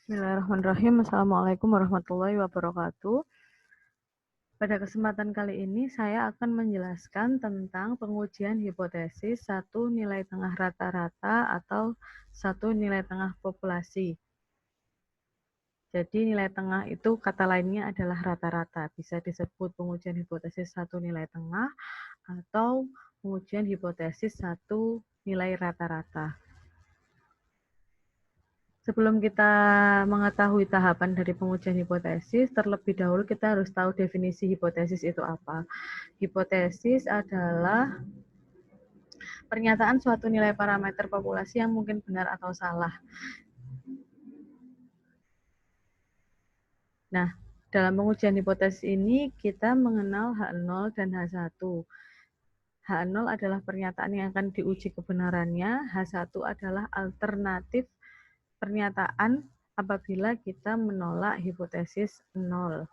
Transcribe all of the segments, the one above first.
Bismillahirrahmanirrahim. Assalamualaikum warahmatullahi wabarakatuh. Pada kesempatan kali ini saya akan menjelaskan tentang pengujian hipotesis satu nilai tengah rata-rata atau satu nilai tengah populasi. Jadi nilai tengah itu kata lainnya adalah rata-rata. Bisa disebut pengujian hipotesis satu nilai tengah atau pengujian hipotesis satu nilai rata-rata. Sebelum kita mengetahui tahapan dari pengujian hipotesis, terlebih dahulu kita harus tahu definisi hipotesis itu apa. Hipotesis adalah pernyataan suatu nilai parameter populasi yang mungkin benar atau salah. Nah, dalam pengujian hipotesis ini kita mengenal H0 dan H1. H0 adalah pernyataan yang akan diuji kebenarannya, H1 adalah alternatif pernyataan apabila kita menolak hipotesis 0.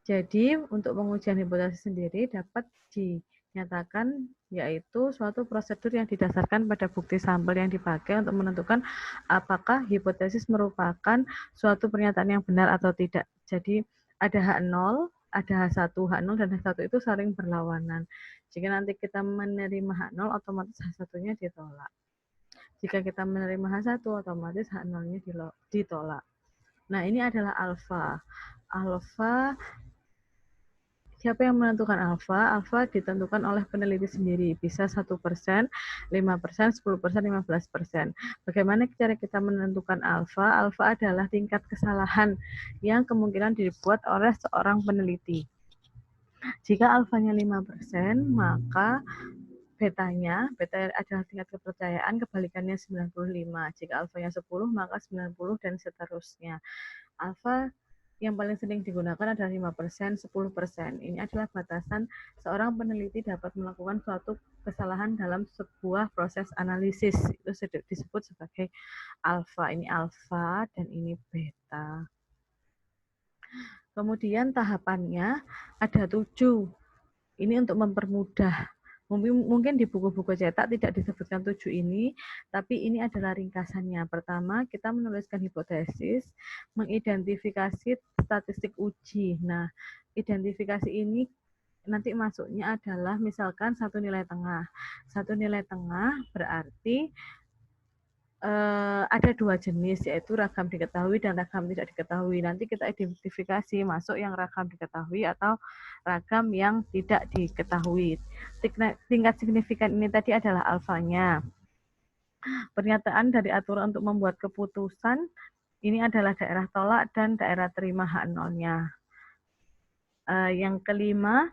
Jadi, untuk pengujian hipotesis sendiri dapat dinyatakan yaitu suatu prosedur yang didasarkan pada bukti sampel yang dipakai untuk menentukan apakah hipotesis merupakan suatu pernyataan yang benar atau tidak. Jadi, ada H0, ada H1. H0 dan H1 itu saling berlawanan. Jika nanti kita menerima H0, otomatis H1-nya ditolak. Jika kita menerima H1, otomatis H0-nya ditolak. Nah, ini adalah alfa. Alfa, siapa yang menentukan alfa? Alfa ditentukan oleh peneliti sendiri. Bisa 1%, 5%, 10%, 15%. Bagaimana cara kita menentukan alfa? Alfa adalah tingkat kesalahan yang kemungkinan dibuat oleh seorang peneliti. Jika alfanya 5%, maka betanya, beta adalah tingkat kepercayaan, kebalikannya 95. Jika alfanya 10, maka 90 dan seterusnya. Alfa yang paling sering digunakan adalah 5%, 10%. Ini adalah batasan seorang peneliti dapat melakukan suatu kesalahan dalam sebuah proses analisis. Itu disebut sebagai alfa. Ini alfa dan ini beta. Kemudian tahapannya ada 7. Ini untuk mempermudah. Mungkin di buku-buku cetak tidak disebutkan 7 ini, tapi ini adalah ringkasannya. Pertama, kita menuliskan hipotesis, mengidentifikasi statistik uji. Nah, identifikasi ini nanti masuknya adalah misalkan satu nilai tengah. Satu nilai tengah berarti ada 2 jenis, yaitu ragam diketahui dan ragam tidak diketahui. Nanti kita identifikasi masuk yang ragam diketahui atau ragam yang tidak diketahui. Tingkat signifikan ini tadi adalah alfanya. Pernyataan dari aturan untuk membuat keputusan, ini adalah daerah tolak dan daerah terima H0-nya. Yang kelima,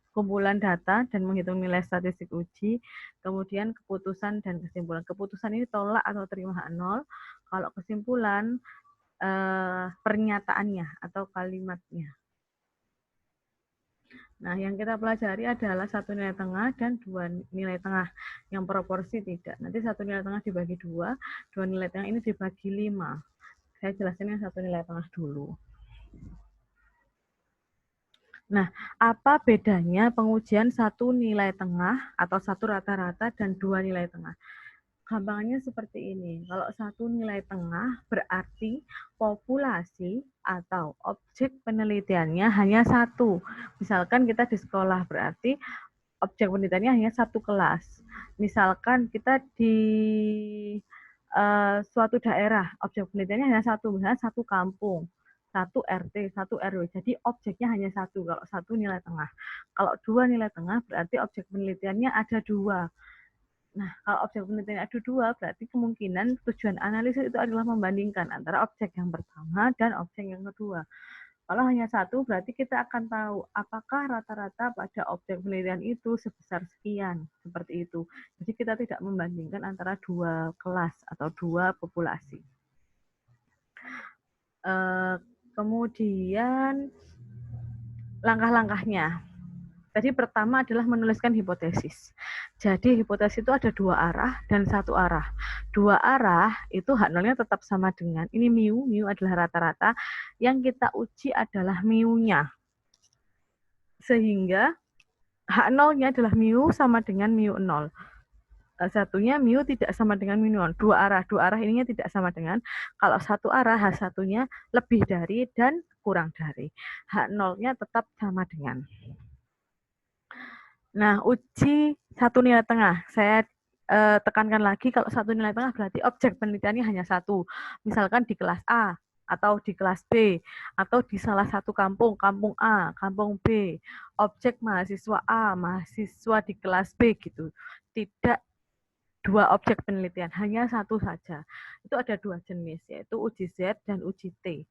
kumpulan data dan menghitung nilai statistik uji, kemudian keputusan dan kesimpulan. Keputusan ini tolak atau terima H0, kalau kesimpulan pernyataannya atau kalimatnya. Nah, yang kita pelajari adalah satu nilai tengah dan 2 nilai tengah. Yang proporsi tidak. Nanti satu nilai tengah dibagi 2, 2 nilai tengah ini dibagi 5. Saya jelasin yang satu nilai tengah dulu. Nah, apa bedanya pengujian satu nilai tengah atau satu rata-rata dan 2 nilai tengah? Gampangnya seperti ini. Kalau satu nilai tengah berarti populasi atau objek penelitiannya hanya satu. Misalkan kita di sekolah berarti objek penelitiannya hanya satu kelas. Misalkan kita di suatu daerah, objek penelitiannya hanya satu, misalnya satu kampung. Satu RT, satu RW. Jadi objeknya hanya satu, kalau satu nilai tengah. Kalau 2 nilai tengah berarti objek penelitiannya ada 2. Nah, kalau objek penelitian ada 2, berarti kemungkinan tujuan analisis itu adalah membandingkan antara objek yang pertama dan objek yang kedua. Kalau hanya satu, berarti kita akan tahu apakah rata-rata pada objek penelitian itu sebesar sekian, seperti itu. Jadi kita tidak membandingkan antara 2 kelas atau 2 populasi. Kemudian langkah-langkahnya. Tadi pertama adalah menuliskan hipotesis. Jadi hipotesis itu ada 2 arah dan 1 arah. 2 arah itu H0-nya tetap sama dengan, ini mu adalah rata-rata, yang kita uji adalah mu-nya. Sehingga H0-nya adalah mu sama dengan mu 0. satunya mu tidak sama dengan mu non. Dua arah ininya tidak sama dengan. Kalau satu arah, H1-nya lebih dari dan kurang dari. H0-nya tetap sama dengan. Nah, uji satu nilai tengah. Saya tekankan lagi, kalau satu nilai tengah berarti objek penelitiannya hanya satu. Misalkan di kelas A, atau di kelas B, atau di salah satu kampung, kampung A, kampung B. Objek mahasiswa A, mahasiswa di kelas B gitu. Tidak dua objek penelitian, hanya satu saja. Itu ada dua jenis, yaitu uji Z dan uji T.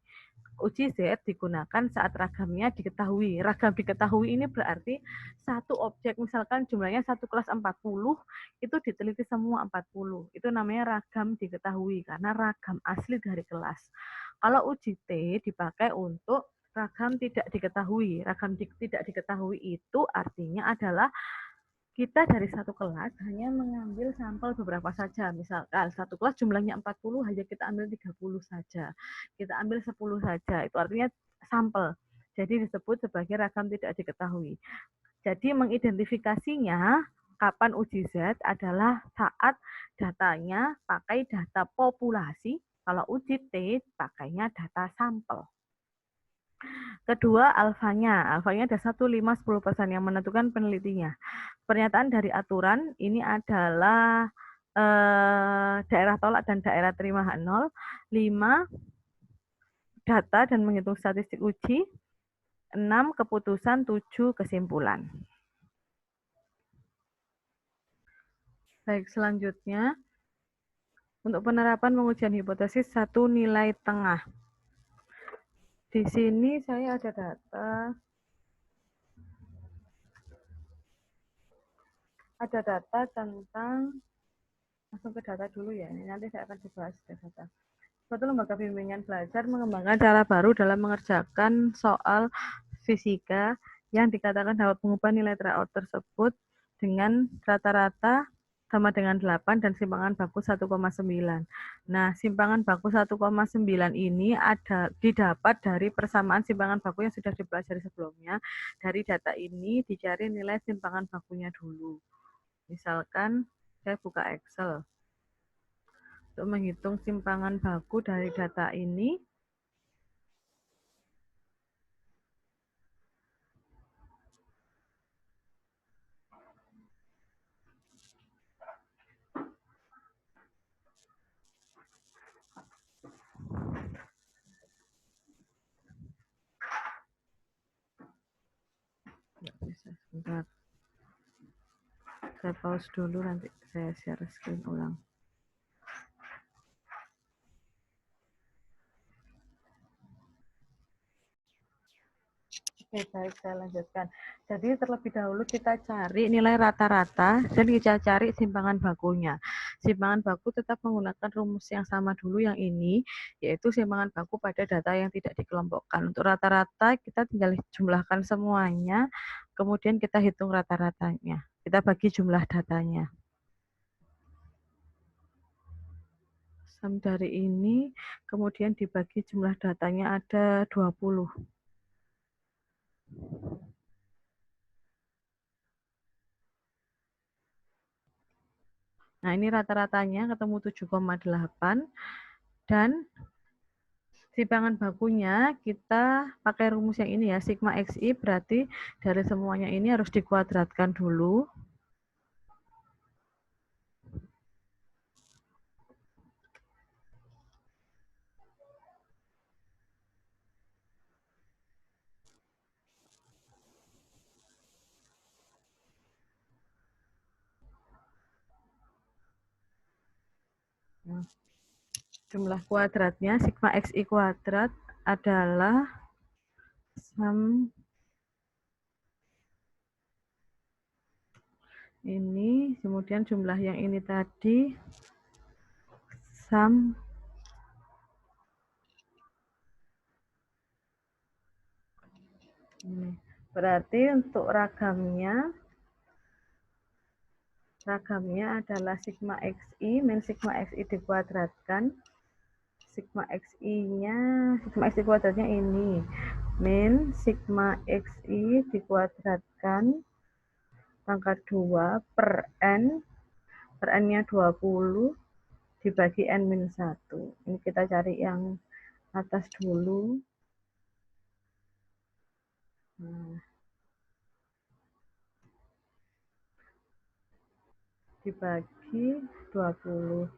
Uji Z digunakan saat ragamnya diketahui. Ragam diketahui ini berarti satu objek, misalkan jumlahnya satu kelas 40, itu diteliti semua 40. Itu namanya ragam diketahui, karena ragam asli dari kelas. Kalau uji T dipakai untuk ragam tidak diketahui. Ragam tidak diketahui itu artinya adalah kita dari satu kelas hanya mengambil sampel beberapa saja. Misalkan satu kelas jumlahnya 40, hanya kita ambil 30 saja. Kita ambil 10 saja. Itu artinya sampel. Jadi disebut sebagai ragam tidak diketahui. Jadi mengidentifikasinya kapan uji Z adalah saat datanya pakai data populasi. Kalau uji T pakainya data sampel. Kedua, alfanya. Alfanya ada 1, 5, 10% yang menentukan penelitinya. Pernyataan dari aturan ini adalah daerah tolak dan daerah terima H0. 5, data dan menghitung statistik uji. 6, keputusan. 7, kesimpulan. Baik, selanjutnya untuk penerapan pengujian hipotesis satu nilai tengah. Di sini saya ada data tentang, langsung ke data dulu ya, ini nanti saya akan dibahas data. Suatu lembaga bimbingan belajar mengembangkan cara baru dalam mengerjakan soal fisika yang dikatakan dapat mengubah nilai tryout tersebut dengan rata-rata sama dengan 8 dan simpangan baku 1,9. Nah, simpangan baku 1,9 ini didapat dari persamaan simpangan baku yang sudah dipelajari sebelumnya. Dari data ini dicari nilai simpangan bakunya dulu. Misalkan saya buka Excel. Untuk menghitung simpangan baku dari data ini, sebentar. Saya pause dulu, nanti saya share screen ulang. Oke, baik, saya lanjutkan. Jadi terlebih dahulu kita cari nilai rata-rata dan kita cari simpangan bakunya. Simpangan baku tetap menggunakan rumus yang sama dulu yang ini, yaitu simpangan baku pada data yang tidak dikelompokkan. Untuk rata-rata kita tinggal jumlahkan semuanya, kemudian kita hitung rata-ratanya. Kita bagi jumlah datanya. Sum dari ini, kemudian dibagi jumlah datanya ada 20. Nah, ini rata-ratanya ketemu 7,8 dan simpangan bakunya kita pakai rumus yang ini ya, sigma xi berarti dari semuanya ini harus dikuadratkan dulu. Jumlah kuadratnya sigma xi kuadrat adalah sum ini, kemudian jumlah yang ini tadi sum ini. Berarti untuk ragamnya adalah sigma xi min sigma xi dikuadratkan. Sigma xi kuadratnya ini min sigma xi dikuadratkan pangkat 2 per n per N-nya 20 dibagi N-1. Ini kita cari yang atas dulu. Nah, dibagi 20.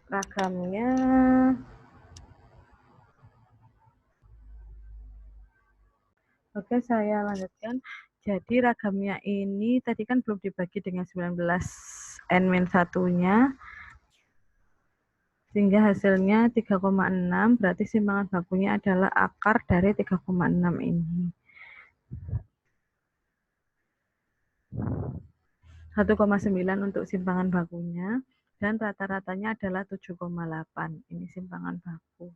Ragamnya oke, saya lanjutkan. Jadi ragamnya ini tadi kan belum dibagi dengan 19 N-1-nya, sehingga hasilnya 3,6, berarti simpangan bakunya adalah akar dari 3,6 ini. 1,9 untuk simpangan bakunya, dan rata-ratanya adalah 7,8. Ini simpangan baku.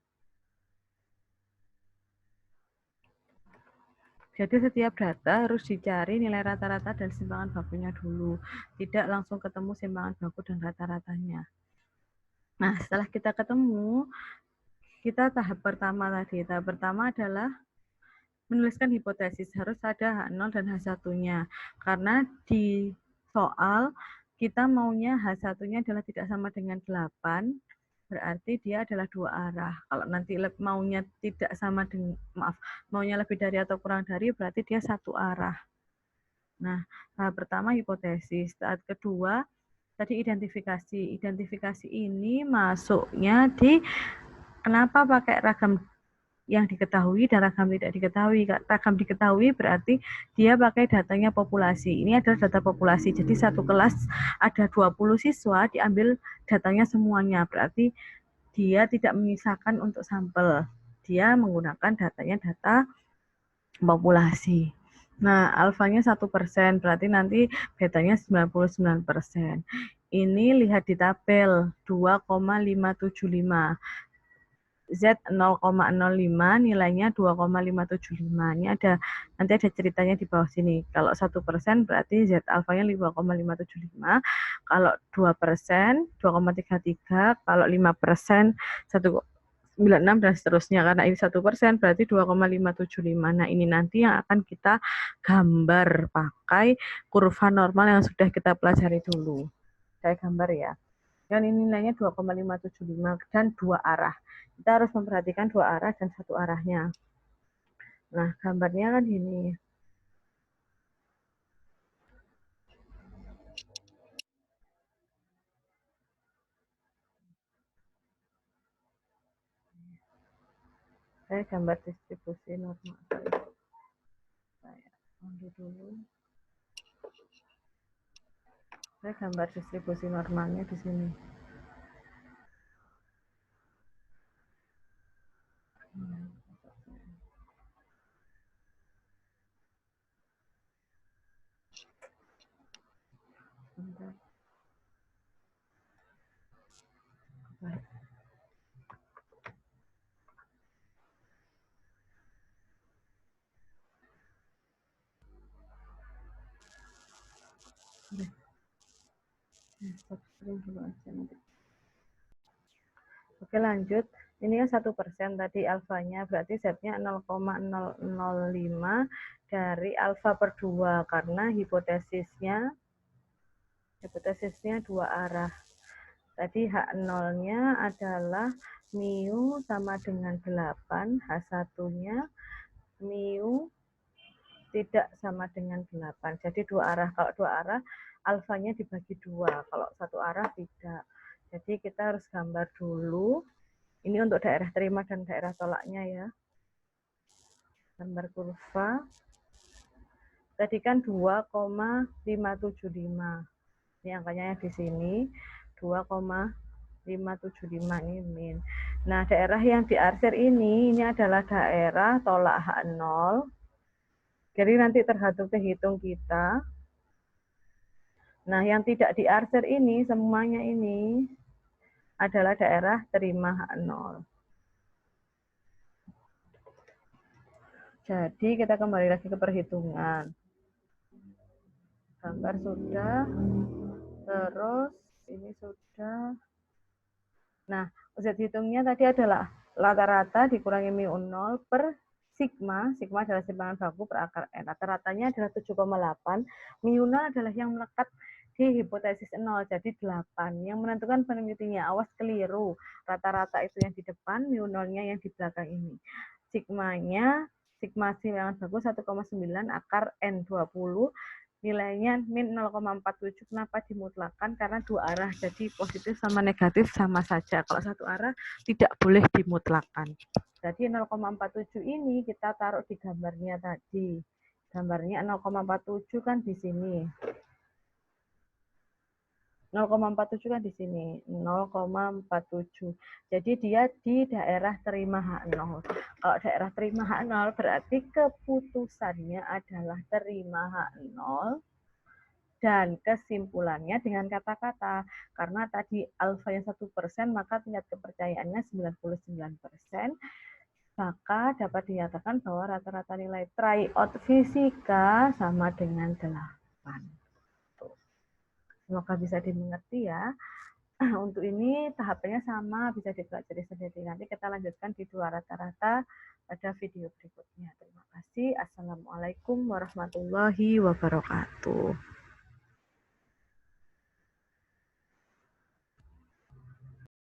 Jadi setiap data harus dicari nilai rata-rata dan simpangan bakunya dulu. Tidak langsung ketemu simpangan baku dan rata-ratanya. Nah, setelah kita ketemu, kita tahap pertama tadi. Tahap pertama adalah menuliskan hipotesis. Harus ada H0 dan H1-nya. Karena di soal, kita maunya H1-nya adalah tidak sama dengan 8, berarti dia adalah dua arah. Kalau nanti maunya tidak sama dengan, maunya lebih dari atau kurang dari, berarti dia satu arah. Nah, tahap pertama hipotesis. Tahap kedua, tadi identifikasi. Identifikasi ini masuknya di kenapa pakai ragam yang diketahui dan ragam tidak diketahui. Ragam diketahui berarti dia pakai datanya populasi. Ini adalah data populasi. Jadi satu kelas ada 20 siswa, diambil datanya semuanya. Berarti dia tidak menyisakan untuk sampel. Dia menggunakan datanya data populasi. Nah, alfanya 1%, berarti nanti betanya 99%. Ini lihat di tabel 2,575. Z 0,05 nilainya 2,575. Ini nanti ada ceritanya di bawah sini. Kalau 1% berarti Z alfanya 2,575. Kalau 2% 2,33. Kalau 5% 1,96 dan seterusnya. Karena ini 1% berarti 2,575. Nah, ini nanti yang akan kita gambar pakai kurva normal yang sudah kita pelajari dulu. Saya gambar ya. Dan ini nilainya 2,575 dan dua arah. Kita harus memperhatikan dua arah dan satu arahnya. Nah, gambarnya kan ini. Saya gambar distribusi normal. Saya ambil dulu. Saya gambar distribusi normalnya di sini. Bentar. Baik. Stop screen dulu aja nanti. Oke, lanjut. Ini kan 1% tadi alfanya, berarti Z-nya 0,005 dari alfa per 2, karena hipotesisnya dua arah. Tadi H0-nya adalah mu sama dengan 8, H1-nya mu tidak sama dengan 8. Jadi dua arah. Kalau dua arah, alfanya dibagi 2. Kalau satu arah tidak. Jadi kita harus gambar dulu. Ini untuk daerah terima dan daerah tolaknya ya. Gambar kurva. Tadi kan 2,575. Ini angkanya di sini. 2,575 ini min. Nah, daerah yang diarsir ini adalah daerah tolak H0. Jadi nanti tergantung kehitung kita. Nah, yang tidak diarsir ini, semuanya ini adalah daerah terima H0. Jadi kita kembali lagi ke perhitungan. Gambar sudah, terus ini sudah. Nah, Z hitungnya tadi adalah rata-rata dikurangi mu 0 per sigma adalah simpangan baku per akar N. Rata-ratanya adalah 7,8. Mu 0 adalah yang melekat di hipotesis 0, jadi 8. Yang menentukan penelitinya, awas keliru. Rata-rata itu yang di depan, mu 0-nya yang di belakang ini. Sigma simpangan baku 1,9 akar N20. Nilainya min 0,47. Kenapa dimutlakan? Karena dua arah, jadi positif sama negatif sama saja. Kalau satu arah tidak boleh dimutlakan. Jadi 0,47 ini kita taruh di gambarnya tadi. Gambarnya 0,47 kan di sini. 0,47 kan di sini. 0,47. Jadi dia di daerah terima H0. Kalau daerah terima H0 berarti keputusannya adalah terima H0. Dan kesimpulannya dengan kata-kata, karena tadi alfanya 1%, maka tingkat kepercayaannya 99%, maka dapat dinyatakan bahwa rata-rata nilai tryout fisika sama dengan 8. Semoga bisa dimengerti ya. Untuk ini tahapannya sama, bisa dipelajari sendiri. Nanti kita lanjutkan di dua rata-rata pada video berikutnya. Terima kasih. Assalamualaikum warahmatullahi wabarakatuh.